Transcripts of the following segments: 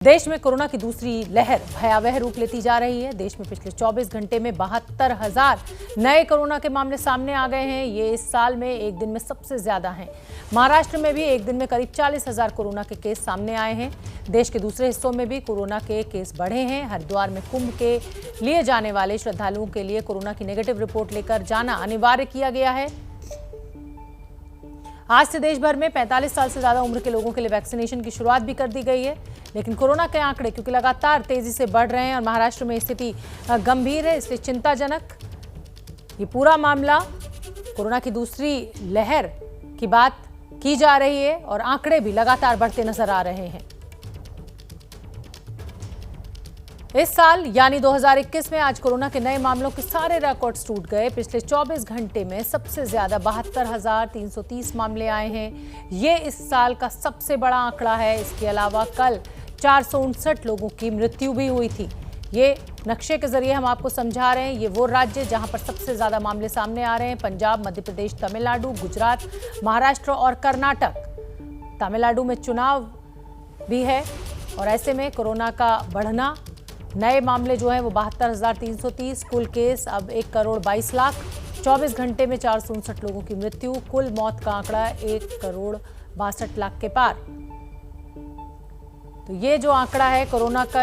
देश में कोरोना की दूसरी लहर भयावह रूप लेती जा रही है। देश में पिछले 24 घंटे में 72,000 नए कोरोना के मामले सामने आ गए हैं। ये इस साल में एक दिन में सबसे ज्यादा हैं। महाराष्ट्र में भी एक दिन में करीब 40,000 कोरोना के केस सामने आए हैं। देश के दूसरे हिस्सों में भी कोरोना के केस बढ़े हैं। हरिद्वार में कुंभ के लिए जाने वाले श्रद्धालुओं के लिए कोरोना की नेगेटिव रिपोर्ट लेकर जाना अनिवार्य किया गया है। आज से देश भर में 45 साल से ज्यादा उम्र के लोगों के लिए वैक्सीनेशन की शुरुआत भी कर दी गई है। लेकिन कोरोना के आंकड़े क्योंकि लगातार तेजी से बढ़ रहे हैं और महाराष्ट्र में स्थिति गंभीर है, इसलिए चिंताजनक ये पूरा मामला कोरोना की दूसरी लहर की बात की जा रही है और आंकड़े भी लगातार बढ़ते नजर आ रहे हैं। इस साल यानी 2021 में आज कोरोना के नए मामलों के सारे रिकॉर्ड्स टूट गए। पिछले 24 घंटे में सबसे ज्यादा 72,330 मामले आए हैं। ये इस साल का सबसे बड़ा आंकड़ा है। इसके अलावा कल 459 लोगों की मृत्यु भी हुई थी। ये नक्शे के जरिए हम आपको समझा रहे हैं। ये वो राज्य जहां पर सबसे ज्यादा मामले सामने आ रहे हैं: पंजाब, मध्य प्रदेश, तमिलनाडु, गुजरात, महाराष्ट्र और कर्नाटक। तमिलनाडु में चुनाव भी है और ऐसे में कोरोना का बढ़ना, नए मामले जो हैं वो 72,330, कुल केस अब 1,22,00,000, 24 घंटे में 459 लोगों की मृत्यु, कुल मौत का आंकड़ा 1,62,00,000 के पार। तो ये जो आंकड़ा है कोरोना का,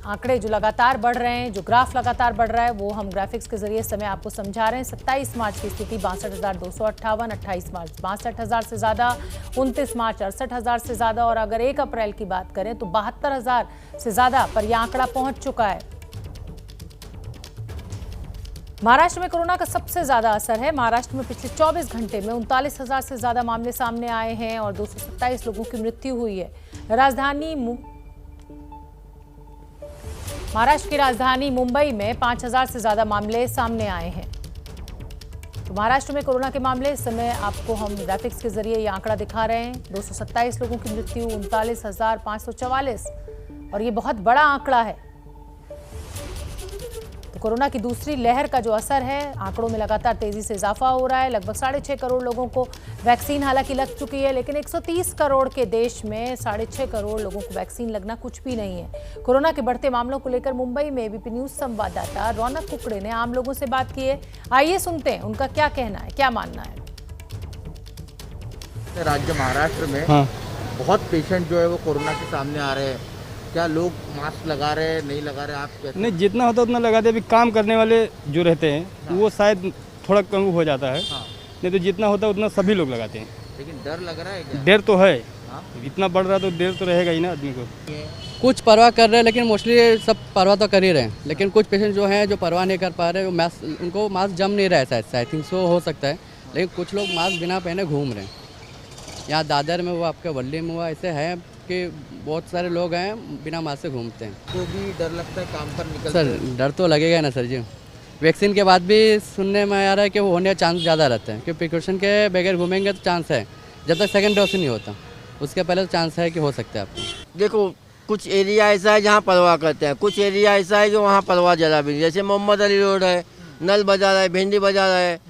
आंकड़े जो लगातार बढ़ रहे हैं, जो ग्राफ लगातार बढ़ रहा है, वो हम ग्राफिक्स के जरिए इस समय आपको समझा रहे हैं। 27 मार्च की स्थिति 62,258, 28 मार्च 62,000 से ज्यादा, 29 मार्च 68,000 से ज्यादा और अगर 1 अप्रैल की बात करें तो 72,000 से ज्यादा पर यह आंकड़ा पहुंच चुका है। महाराष्ट्र में कोरोना का सबसे ज्यादा असर है। महाराष्ट्र में पिछले 24 घंटे में 39,000 से ज्यादा मामले सामने आए हैं और 227 लोगों की मृत्यु हुई है। महाराष्ट्र की राजधानी मुंबई में 5,000 से ज्यादा मामले सामने आए हैं। तो महाराष्ट्र में कोरोना के मामले इस समय आपको हम ग्राफिक्स के जरिए ये आंकड़ा दिखा रहे हैं। 227 लोगों की मृत्यु, 39,544 और ये बहुत बड़ा आंकड़ा है। तो कोरोना की दूसरी लहर का जो असर है, आंकड़ों में लगातार तेजी से इजाफा हो रहा है। लगभग 6.5 करोड़ लोगों को वैक्सीन हालांकि लग चुकी है, लेकिन 130 करोड़ के देश में 6.5 करोड़ लोगों को वैक्सीन लगना कुछ भी नहीं है। कोरोना के बढ़ते मामलों को लेकर मुंबई में एबीपी न्यूज संवाददाता रौनक कुकड़े ने आम लोगों से बात की है। आइए सुनते हैं उनका क्या कहना है, क्या मानना है। राज्य महाराष्ट्र में बहुत पेशेंट जो है वो कोरोना के सामने आ रहे हैं। क्या लोग मास्क लगा रहे हैं, नहीं लगा रहे? आप कहते नहीं, जितना होता है उतना लगाते हैं। अभी काम करने वाले जो रहते हैं वो शायद थोड़ा कम हो जाता है। नहीं तो जितना होता है उतना सभी लोग लगाते हैं। लेकिन डर लग रहा है क्या? डर तो है। इतना बढ़ रहा तो डर तो रहेगा ही ना आदमी को। कुछ परवाह कर रहे हैं, लेकिन मोस्टली सब परवाह तो कर ही रहे हैं। लेकिन कुछ पेशेंट जो हैं जो परवाह नहीं कर पा रहे, वो मास्क, उनको मास्क जम नहीं रहा है। शायद आई थिंक सो हो सकता है। लेकिन कुछ लोग मास्क बिना पहने घूम रहे हैं। यहाँ दादर में हुआ, आपके वल्ली में हुआ, ऐसे है कि बहुत सारे लोग हैं बिना मास्क से घूमते हैं। तो भी डर लगता है काम पर निकलते? सर डर तो लगेगा ना सर जी। वैक्सीन के बाद भी सुनने में आ रहा है कि वो होने का चांस ज़्यादा रहता है, क्योंकि प्रिकॉशन के बगैर घूमेंगे तो चांस है। जब तक सेकंड डोज नहीं होता उसके पहले तो चांस है कि हो सकता है आपको। देखो, कुछ एरिया ऐसा है जहाँ परवाह करते हैं, कुछ एरिया ऐसा है जो वहाँ परवाह जरा भी नहीं। जैसे मोहम्मद अली रोड है, नल बाजार है, भिंडी बाजार है,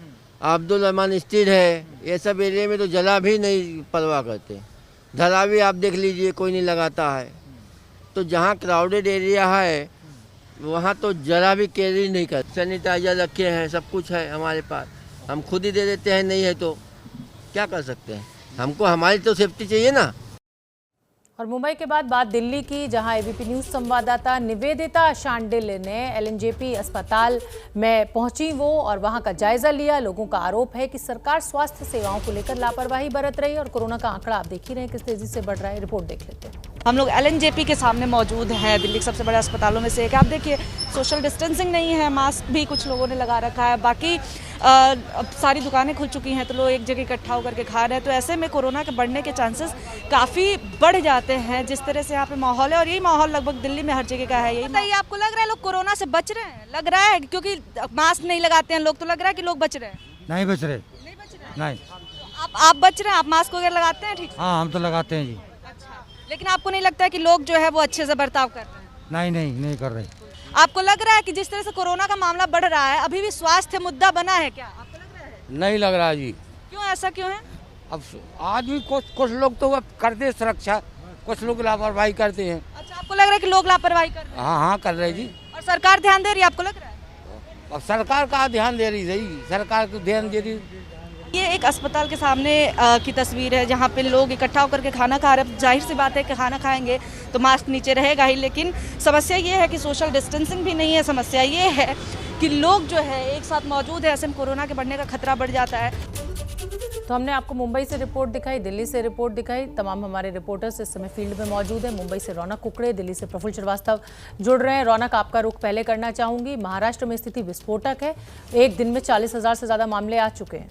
अब्दुल रहमान स्ट्रीट है, ये सब एरिया में तो जरा भी नहीं परवाह करते। धरावी आप देख लीजिए, कोई नहीं लगाता है। तो जहाँ क्राउडेड एरिया है वहाँ तो जरा भी केयर नहीं करते। सैनिटाइजर रखे हैं, सब कुछ है हमारे पास, हम खुद ही दे देते हैं। नहीं है तो क्या कर सकते हैं? हमको हमारी तो सेफ्टी चाहिए ना। और मुंबई के बाद बात दिल्ली की, जहां एबीपी न्यूज संवाददाता निवेदिता शांडिल ने एलएनजेपी अस्पताल में पहुंची वो और वहां का जायजा लिया। लोगों का आरोप है कि सरकार स्वास्थ्य सेवाओं को लेकर लापरवाही बरत रही है और कोरोना का आंकड़ा आप देख ही रहे हैं किस तेजी से बढ़ रहा है। रिपोर्ट देख लेते हैं। हम लोग एलएनजेपी के सामने मौजूद हैं। दिल्ली के सबसे बड़े अस्पतालों में से एक। आप देखिए, सोशल डिस्टेंसिंग नहीं है, मास्क भी कुछ लोगों ने लगा रखा है। बाकी अब सारी दुकानें खुल चुकी हैं तो लोग एक जगह इकट्ठा होकर के खा रहे हैं। तो ऐसे में कोरोना के बढ़ने के चांसेस काफ़ी बढ़ जाते हैं। जिस तरह से यहाँ पे माहौल है, और यही माहौल लगभग दिल्ली में हर जगह का है। यही बताइए, आपको लग रहा है लोग कोरोना से बच रहे हैं? लग रहा है क्योंकि मास्क नहीं लगाते हैं लोग, तो लग रहा है कि लोग बच रहे हैं? नहीं बच रहे। नहीं बच रहे? नहीं। आप बच रहे हैं? आप मास्क वगैरह लगाते हैं? ठीक से? हाँ, हम तो लगाते हैं जी। अच्छा, लेकिन आपको नहीं लगता है कि लोग जो है वो अच्छे से बर्ताव कर रहे हैं? नहीं कर रहे। आपको लग रहा है कि जिस तरह से कोरोना का मामला बढ़ रहा है, अभी भी स्वास्थ्य मुद्दा बना है क्या? आपको लग रहा है? नहीं लग रहा जी। क्यों, ऐसा क्यों है? अब आदमी कुछ लोग तो करते सुरक्षा, कुछ लोग लापरवाही करते हैं। अच्छा, आप आपको लग रहा है कि लोग लापरवाही कर रहे हैं हाँ हाँ कर रहे जी। और सरकार ध्यान दे रही है, आपको लग रहा है? अब सरकार कहाँ ध्यान दे रही है, सरकार को ध्यान दे रही। ये एक अस्पताल के सामने की तस्वीर है जहाँ पे लोग इकट्ठा होकर के खाना खा रहे हैं। जाहिर सी बात है कि खाना खाएंगे तो मास्क नीचे रहेगा ही, लेकिन समस्या ये है कि सोशल डिस्टेंसिंग भी नहीं है। समस्या ये है कि लोग जो है एक साथ मौजूद है, ऐसे में कोरोना के बढ़ने का खतरा बढ़ जाता है। तो हमने आपको मुंबई से रिपोर्ट दिखाई, दिल्ली से रिपोर्ट दिखाई। तमाम हमारे रिपोर्टर्स इस समय फील्ड में मौजूद हैं। मुंबई से रौनक कुकड़े, दिल्ली से प्रफुल्ल श्रीवास्तव जुड़ रहे हैं। रौनक, आपका रुख पहले करना चाहूंगी। महाराष्ट्र में स्थिति विस्फोटक है, एक दिन में 40,000 से ज्यादा मामले आ चुके हैं।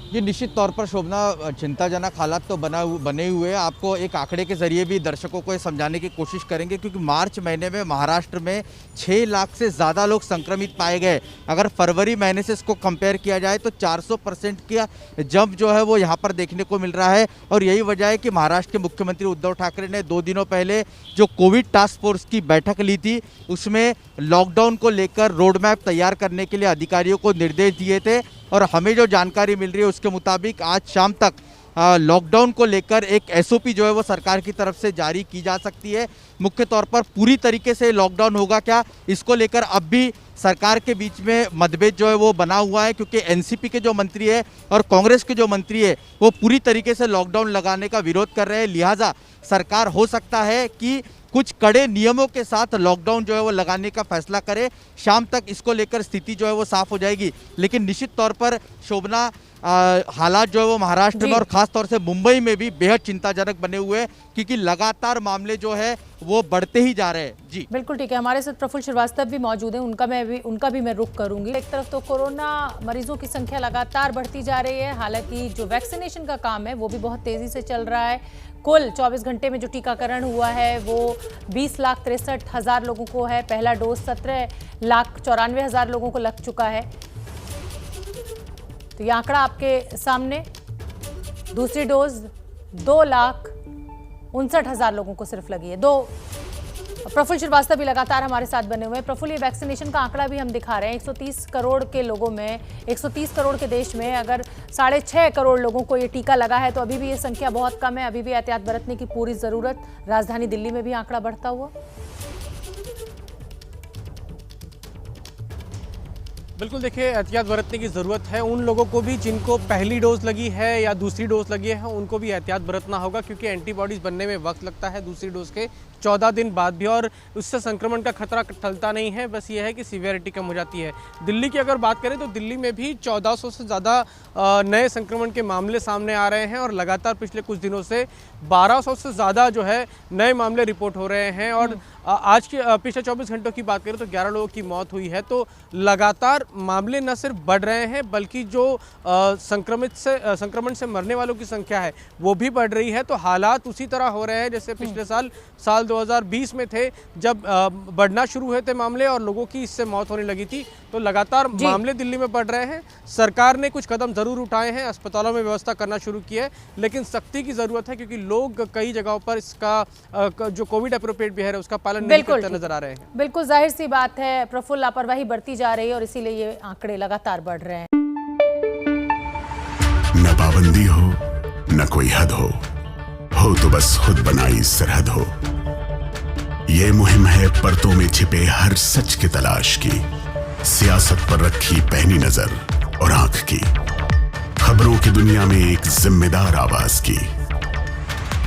ये निश्चित तौर पर शोभना चिंताजनक हालात तो बने हुए हैं। आपको एक आंकड़े के जरिए भी दर्शकों को ये समझाने की कोशिश करेंगे, क्योंकि मार्च महीने में महाराष्ट्र में 6 लाख से ज़्यादा लोग संक्रमित पाए गए। अगर फरवरी महीने से इसको कंपेयर किया जाए तो 400% का जंप जो है वो यहाँ पर देखने को मिल रहा है। और यही वजह है कि महाराष्ट्र के मुख्यमंत्री उद्धव ठाकरे ने 2 दिनों पहले जो कोविड टास्क फोर्स की बैठक ली थी, उसमें लॉकडाउन को लेकर रोड मैप तैयार करने के लिए अधिकारियों को निर्देश दिए थे। और हमें जो जानकारी मिल रही है उसके मुताबिक आज शाम तक लॉकडाउन को लेकर एक एसओपी जो है वो सरकार की तरफ से जारी की जा सकती है। मुख्य तौर पर पूरी तरीके से लॉकडाउन होगा क्या, इसको लेकर अब भी सरकार के बीच में मतभेद जो है वो बना हुआ है, क्योंकि एनसीपी के जो मंत्री है और कांग्रेस के जो मंत्री है वो पूरी तरीके से लॉकडाउन लगाने का विरोध कर रहे हैं। लिहाजा सरकार हो सकता है कि कुछ कड़े नियमों के साथ लॉकडाउन जो है वो लगाने का फैसला करे। शाम तक इसको लेकर स्थिति जो है वो साफ हो जाएगी। लेकिन निश्चित तौर पर शोभना हालात जो है वो महाराष्ट्र में और खास तौर से मुंबई में भी बेहद चिंताजनक बने हुए हैं, क्योंकि लगातार मामले जो है वो बढ़ते ही जा रहे हैं। जी बिल्कुल ठीक है, हमारे साथ प्रफुल्ल श्रीवास्तव भी मौजूद हैं, उनका भी मैं रुख करूंगी। एक तरफ तो कोरोना मरीजों की संख्या लगातार बढ़ती जा रही है, हालांकि जो वैक्सीनेशन का काम है वो भी बहुत तेजी से चल रहा है। कुल 24 घंटे में जो टीकाकरण हुआ है वो 20,63,000 लोगों को है। पहला डोज 17,94,000 लोगों को लग चुका है। तो ये आंकड़ा आपके सामने। दूसरी डोज 2,59,000 लोगों को सिर्फ लगी है। प्रफुल्ल श्रीवास्तव भी लगातार हमारे साथ बने हुए हैं। प्रफुल्ल, ये वैक्सीनेशन का आंकड़ा भी हम दिखा रहे हैं। 130 करोड़ के लोगों में, 130 करोड़ के देश में अगर 6.5 करोड़ लोगों को ये टीका लगा है तो अभी भी ये संख्या बहुत कम है। अभी भी एहतियात बरतने की पूरी जरूरत। राजधानी दिल्ली में भी आंकड़ा बढ़ता हुआ। बिल्कुल, देखिए एहतियात बरतने की ज़रूरत है। उन लोगों को भी जिनको पहली डोज लगी है या दूसरी डोज लगी है उनको भी एहतियात बरतना होगा, क्योंकि एंटीबॉडीज़ बनने में वक्त लगता है दूसरी डोज के 14 दिन बाद भी, और उससे संक्रमण का खतरा टलता नहीं है। बस ये है कि सीवियरिटी कम हो जाती है। दिल्ली की अगर बात करें तो दिल्ली में भी 1400 से ज़्यादा नए संक्रमण के मामले सामने आ रहे हैं और लगातार पिछले कुछ दिनों से 1200 से ज़्यादा जो है नए मामले रिपोर्ट हो रहे हैं। और आज के पिछले 24 घंटों की बात करें तो 11 लोगों की मौत हुई है। तो लगातार मामले न सिर्फ बढ़ रहे हैं बल्कि जो संक्रमण से मरने वालों की संख्या है वो भी बढ़ रही है। तो हालात उसी तरह हो रहे हैं जैसे पिछले साल 2020 में थे, जब बढ़ना शुरू हुए थे मामले और लोगों की इससे मौत होने लगी थी। तो लगातार मामले दिल्ली में बढ़ रहे हैं। सरकार ने कुछ कदम जरूर उठाए हैं, अस्पतालों में व्यवस्था करना शुरू की है, लेकिन सख्ती की जरूरत है, क्योंकि लोग कई जगहों पर इसका जो कोविड एप्रोप्रिएट बिहेवियर है उसका पालन नहीं करते नजर आ रहे हैं। बिल्कुल जाहिर सी बात है प्रफुल्ल, लापरवाही बढ़ती जा रही है और इसीलिए ये आंकड़े लगातार बढ़ रहे हैं। न पाबंदी हो न कोई हद हो तो बस खुद बनाई सरहद हो। ये मुहिम है परतों में छिपे हर सच की तलाश की, सियासत पर रखी पैनी नजर और आंख की, खबरों की दुनिया में एक जिम्मेदार आवाज की,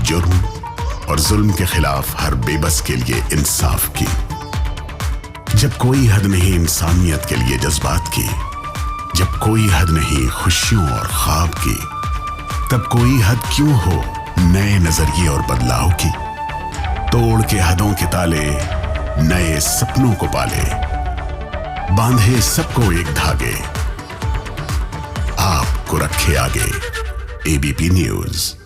जुर्म और जुल्म के खिलाफ हर बेबस के लिए इंसाफ की। जब कोई हद नहीं इंसानियत के लिए जज्बात की, जब कोई हद नहीं खुशियों और ख्वाब की, तब कोई हद क्यों हो नए नजरिए और बदलाव की। तोड़ के हदों के ताले नए सपनों को पाले, बांधे सबको एक धागे, आपको रखे आगे एबीपी न्यूज़।